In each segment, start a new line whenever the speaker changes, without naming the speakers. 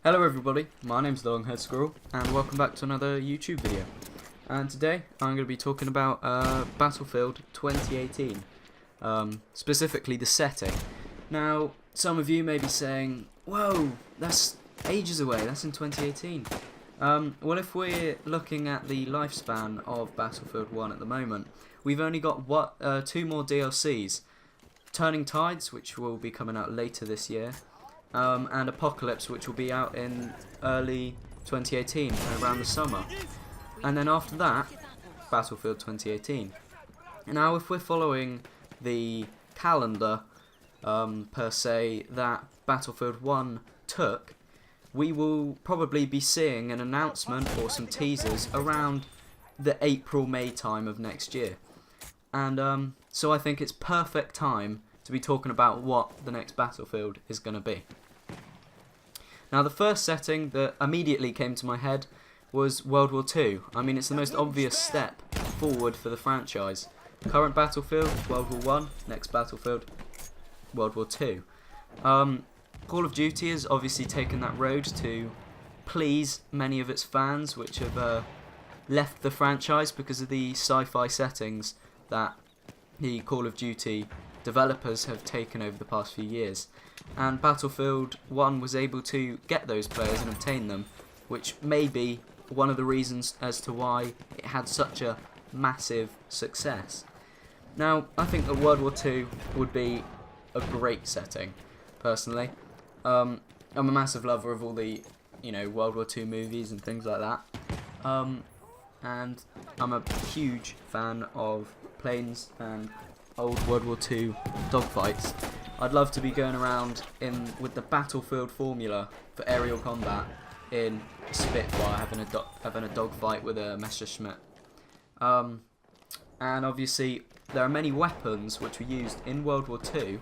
Hello everybody, my name's the Longhaired Squirrel and welcome back to another YouTube video. And today I'm going to be talking about Battlefield 2018, specifically the setting. Now some of you may be saying, whoa, that's ages away, that's in 2018. Well, if we're looking at the lifespan of Battlefield 1 at the moment, we've only got two more DLCs, Turning Tides, which will be coming out later this year, and Apocalypse, which will be out in early 2018, around the summer. And then after that, Battlefield 2018. Now, if we're following the calendar, per se, that Battlefield 1 took, we will probably be seeing an announcement or some teasers around the April-May time of next year. And so I think it's perfect time to be talking about what the next Battlefield is going to be. Now, the first setting that immediately came to my head was World War II. I mean, it's the most obvious step forward for the franchise. Current Battlefield, World War I, next Battlefield, World War II. Call of Duty has obviously taken that road to please many of its fans, which have left the franchise because of the sci-fi settings that the Call of Duty developers have taken over the past few years. And Battlefield 1 was able to get those players and obtain them, which may be one of the reasons as to why it had such a massive success. Now, I think that World War II would be a great setting, personally. I'm a massive lover of all the, World War II movies and things like that. And I'm a huge fan of planes and old World War II dogfights. I'd love to be going around with the Battlefield formula for aerial combat in a Spitfire, having a dogfight with a Messerschmitt. And obviously there are many weapons which were used in World War II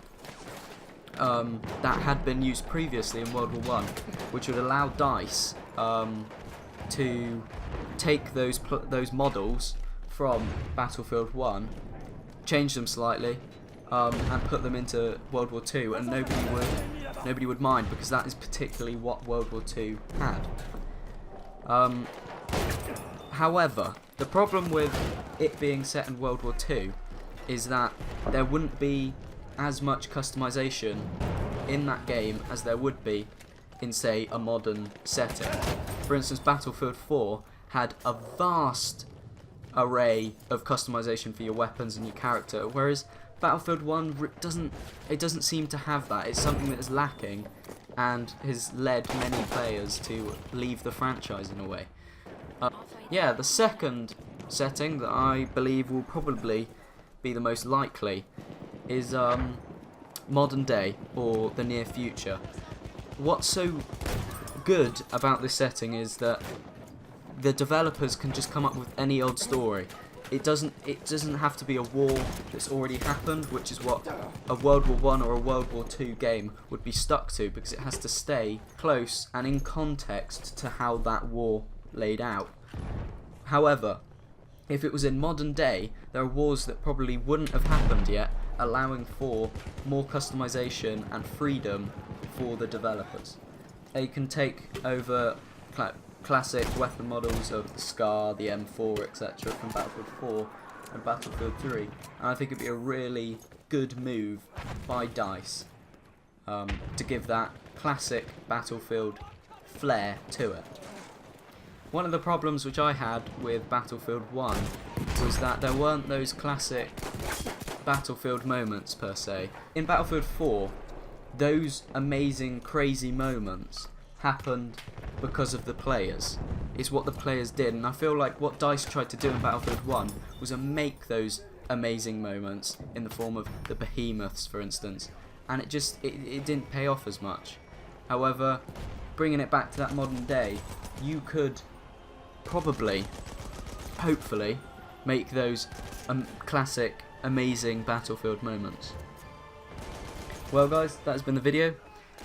that had been used previously in World War I, which would allow DICE to take those models from Battlefield 1, change them slightly, and put them into World War II, and nobody would mind, because that is particularly what World War II had. However, the problem with it being set in World War II is that there wouldn't be as much customization in that game as there would be in, say, a modern setting. For instance, Battlefield 4 had a vast array of customization for your weapons and your character, whereas Battlefield 1 doesn't seem to have that. It's something that is lacking and has led many players to leave the franchise in a way. Yeah, the second setting that I believe will probably be the most likely is modern day or the near future. What's so good about this setting is that the developers can just come up with any old story. It doesn't have to be a war that's already happened, which is what a World War I or a World War II game would be stuck to, because it has to stay close and in context to how that war laid out. However, if it was in modern day, there are wars that probably wouldn't have happened yet, allowing for more customization and freedom for the developers. They can take over classic weapon models of the SCAR, the M4, etc. from Battlefield 4 and Battlefield 3, and I think it'd be a really good move by DICE to give that classic Battlefield flair to it. One of the problems which I had with Battlefield 1 was that there weren't those classic Battlefield moments per se. In Battlefield 4, those amazing, crazy moments happened because of the players. It's what the players did, and I feel like what DICE tried to do in Battlefield 1 was to make those amazing moments in the form of the behemoths, for instance, and it didn't pay off as much. However, bringing it back to that modern day, you could probably, hopefully, make those classic, amazing Battlefield moments. Well guys, that has been the video.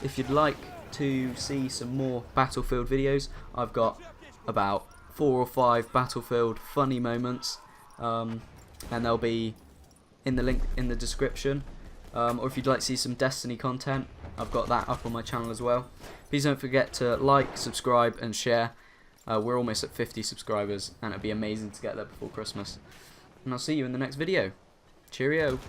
If you'd like to see some more Battlefield videos, I've got about 4 or 5 Battlefield funny moments, and they'll be in the link in the description. Or if you'd like to see some Destiny content, I've got that up on my channel as well. Please don't forget to like, subscribe and share. We're almost at 50 subscribers and it'd be amazing to get there before Christmas. And I'll see you in the next video. Cheerio.